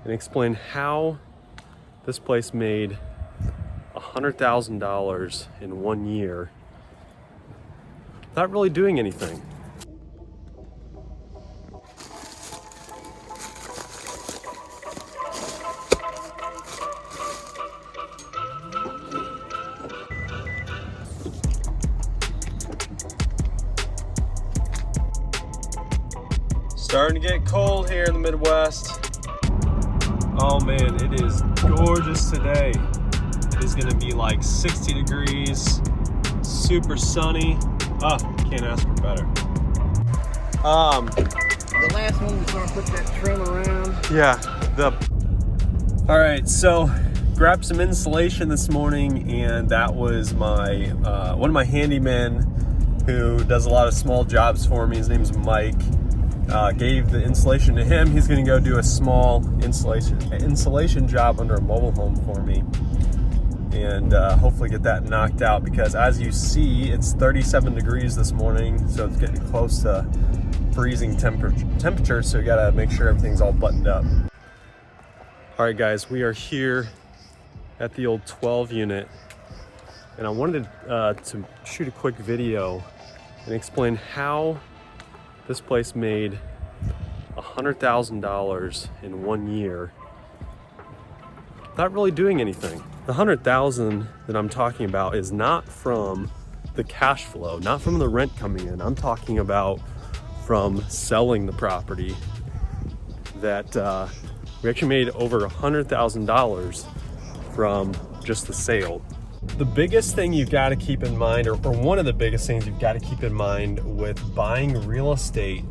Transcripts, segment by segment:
and explain how this place made $100,000 in 1 year without really doing anything. Starting to get cold here in the Midwest. Oh man, it is gorgeous today. It is gonna be like 60 degrees, super sunny. Can't ask for better. The last one was gonna put that trim around. Yeah, all right, so grabbed some insulation this morning, and that was my one of my handymen who does a lot of small jobs for me. His name's Mike. Gave the insulation to him. He's gonna go do a small insulation job under a mobile home for me, and hopefully get that knocked out, because as you see, it's 37 degrees this morning, so it's getting close to freezing temperature, so you gotta make sure everything's all buttoned up. All right guys, we are here at the old 12 unit, and I wanted to shoot a quick video and explain how this place made $100,000 in 1 year without really doing anything. The $100,000 that I'm talking about is not from the cash flow, not from the rent coming in. I'm talking about from selling the property. That we actually made over $100,000 from just the sale. The biggest thing you've got to keep in mind, or one of the biggest things you've got to keep in mind with buying real estate,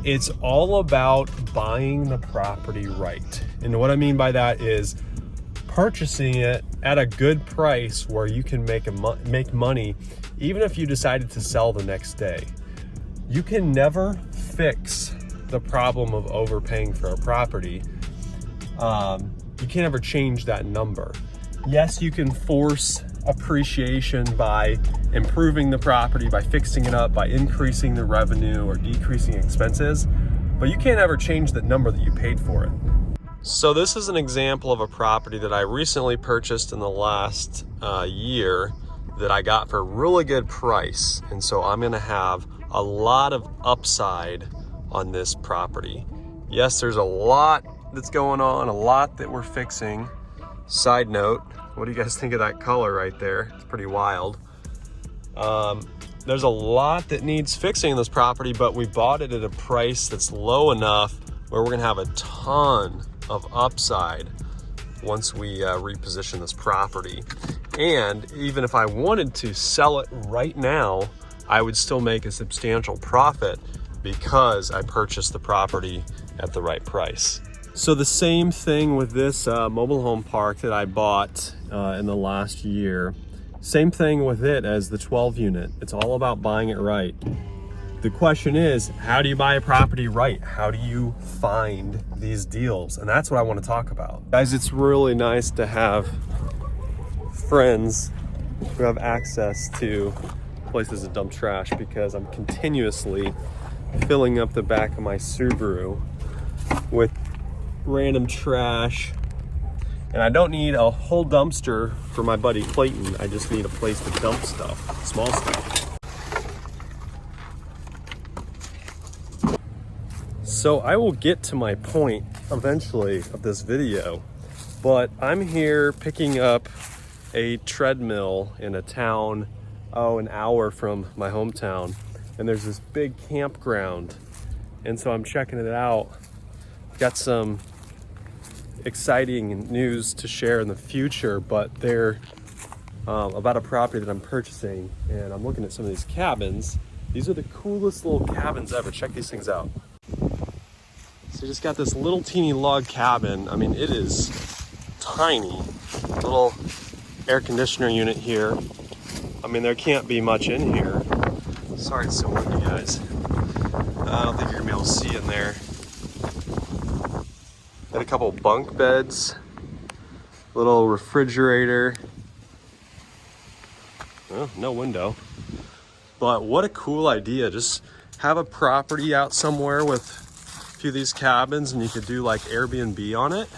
it's all about buying the property right. And what I mean by that is purchasing it at a good price where you can make money even if you decided to sell the next day. You can never fix the problem of overpaying for a property. You can't ever change that number. Yes, you can force appreciation by improving the property, by fixing it up, by increasing the revenue or decreasing expenses, but you can't ever change the number that you paid for it. So this is an example of a property that I recently purchased in the last year that I got for a really good price. And so I'm gonna have a lot of upside on this property. Yes, there's a lot that's going on, a lot that we're fixing. Side note, what do you guys think of that color right there? It's pretty wild. There's a lot that needs fixing in this property, but we bought it at a price that's low enough where we're gonna have a ton of upside once we reposition this property. And even if I wanted to sell it right now, I would still make a substantial profit because I purchased the property at the right price. So the same thing with this mobile home park that I bought in the last year. Same thing with it as the 12 unit. It's all about buying it right. The question is, how do you buy a property right? How do you find these deals? And that's what I want to talk about. Guys, it's really nice to have friends who have access to places to dump trash, because I'm continuously filling up the back of my Subaru with random trash, and I don't need a whole dumpster for my buddy Clayton. I just need a place to dump stuff, small stuff. So I will get to my point eventually of this video, but I'm here picking up a treadmill in a town, an hour from my hometown, and there's this big campground, and so I'm checking it out. Got some exciting news to share in the future, but they're about a property that I'm purchasing, and I'm looking at some of these cabins. These are the coolest little cabins ever. Check these things out. So you just got this little teeny log cabin. I mean, it is tiny. Little air conditioner unit here. I mean, there can't be much in here. Sorry it's so windy, guys. I don't think you're gonna be able to see in there. Got a couple bunk beds, little refrigerator. Oh, no window. But what a cool idea. Just have a property out somewhere with few of these cabins and you could do like Airbnb on it.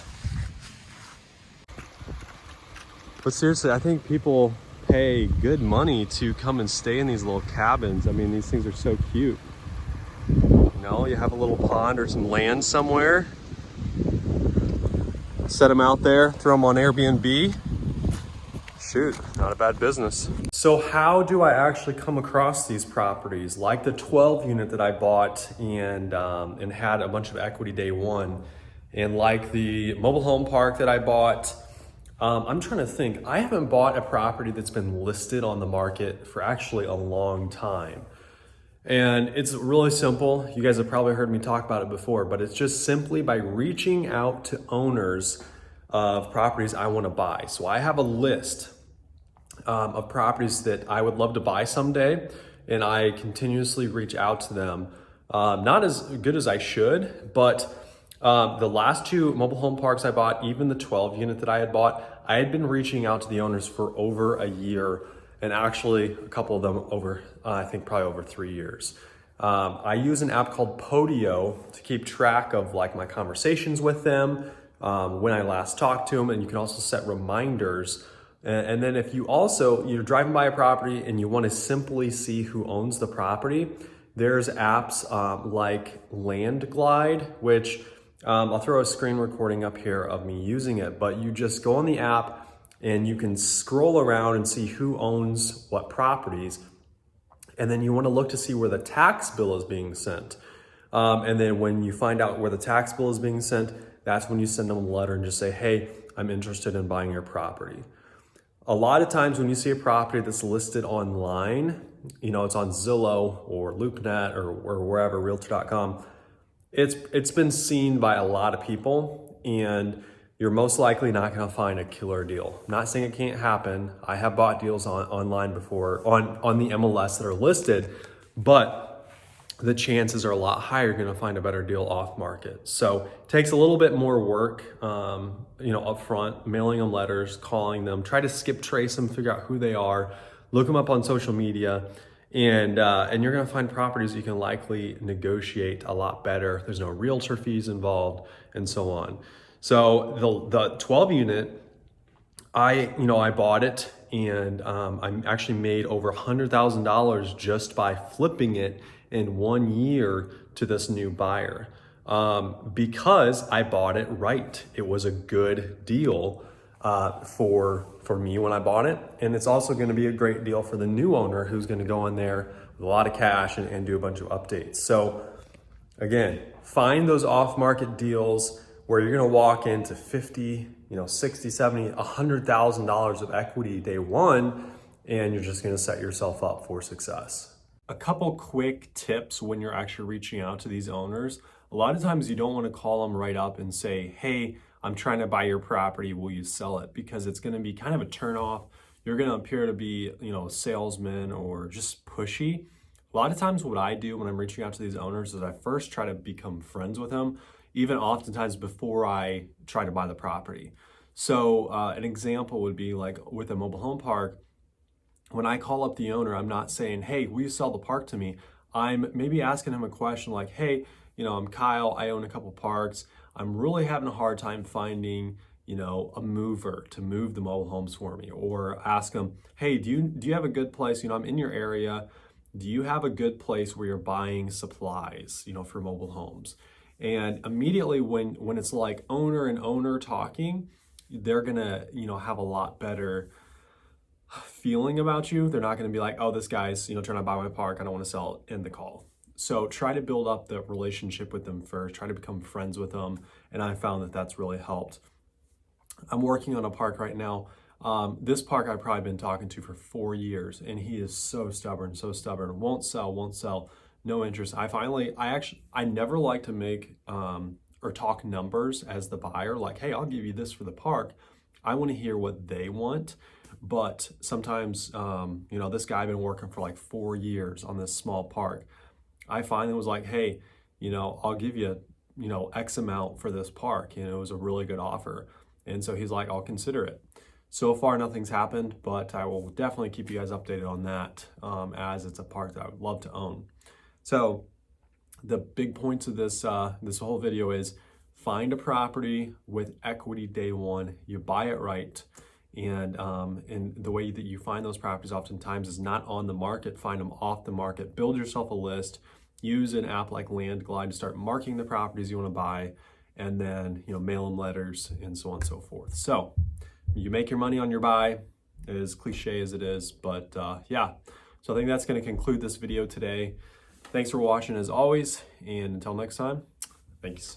But seriously, I think people pay good money to come and stay in these little cabins. I mean, these things are so cute. You know, you have a little pond or some land somewhere. Set them out there, throw them on Airbnb. Shoot, not a bad business. So how do I actually come across these properties? Like the 12 unit that I bought and had a bunch of equity day one. And like the mobile home park that I bought, I'm trying to think. I haven't bought a property that's been listed on the market for actually a long time. And it's really simple. You guys have probably heard me talk about it before, but it's just simply by reaching out to owners of properties I want to buy. So I have a list of properties that I would love to buy someday, and I continuously reach out to them. Not as good as I should, but the last two mobile home parks I bought, even the 12 unit that I had bought, I had been reaching out to the owners for over a year, and actually a couple of them over, I think probably over 3 years. I use an app called Podio to keep track of like my conversations with them, when I last talked to them, and you can also set reminders. And then if you also, you're driving by a property and you want to simply see who owns the property, there's apps like Landglide, which I'll throw a screen recording up here of me using it, but you just go on the app and you can scroll around and see who owns what properties. And then you want to look to see where the tax bill is being sent. And then when you find out where the tax bill is being sent, that's when you send them a letter and just say, hey, I'm interested in buying your property. A lot of times when you see a property that's listed online, you know, it's on Zillow or LoopNet or wherever, Realtor.com, it's been seen by a lot of people, and you're most likely not going to find a killer deal. I'm not saying it can't happen. I have bought deals online before on the MLS that are listed, but the chances are a lot higher you're going to find a better deal off market. So it takes a little bit more work, up front, mailing them letters, calling them, try to skip trace them, figure out who they are, look them up on social media, and you're going to find properties you can likely negotiate a lot better. There's no realtor fees involved, and so on. So the 12 unit, I bought it, and I actually made over $100,000 just by flipping it in 1 year to this new buyer, because I bought it right. It was a good deal for me when I bought it, and it's also going to be a great deal for the new owner who's going to go in there with a lot of cash and do a bunch of updates. So again, find those off-market deals where you're going to walk into 50, 60, 70, $100,000 of equity day one, and you're just going to set yourself up for success. A couple quick tips when you're actually reaching out to these owners. A lot of times you don't want to call them right up and say, hey, I'm trying to buy your property, will you sell it? Because it's going to be kind of a turnoff. You're going to appear to be, a salesman or just pushy. A lot of times what I do when I'm reaching out to these owners is I first try to become friends with them, even oftentimes before I try to buy the property. So an example would be like with a mobile home park. When I call up the owner, I'm not saying, hey, will you sell the park to me? I'm maybe asking him a question like, hey, I'm Kyle, I own a couple parks. I'm really having a hard time finding, a mover to move the mobile homes for me. Or ask them, hey, do you have a good place? I'm in your area. Do you have a good place where you're buying supplies, for mobile homes? And immediately when it's like owner and owner talking, they're gonna, have a lot better feeling about you. They're not gonna be like, oh, this guy's, trying to buy my park, I don't want to sell it, end the call. So try to build up the relationship with them first, try to become friends with them. And I found that that's really helped. I'm working on a park right now. This park I've probably been talking to for 4 years, and he is so stubborn, won't sell, no interest. I never like to make or talk numbers as the buyer, like, hey, I'll give you this for the park. I want to hear what they want. But sometimes, this guy I've been working for like 4 years on this small park. I finally was like, hey, I'll give you, X amount for this park. It was a really good offer. And so he's like, I'll consider it. So far, nothing's happened, but I will definitely keep you guys updated on that, as it's a park that I would love to own. So the big points of this this whole video is find a property with equity day one. You buy it right. And the way that you find those properties oftentimes is not on the market. Find them off the market. Build yourself a list. Use an app like LandGlide to start marking the properties you want to buy, and then mail them letters and so on and so forth. So you make your money on your buy, as cliche as it is, but yeah. So I think that's going to conclude this video today. Thanks for watching as always, and until next time, thanks.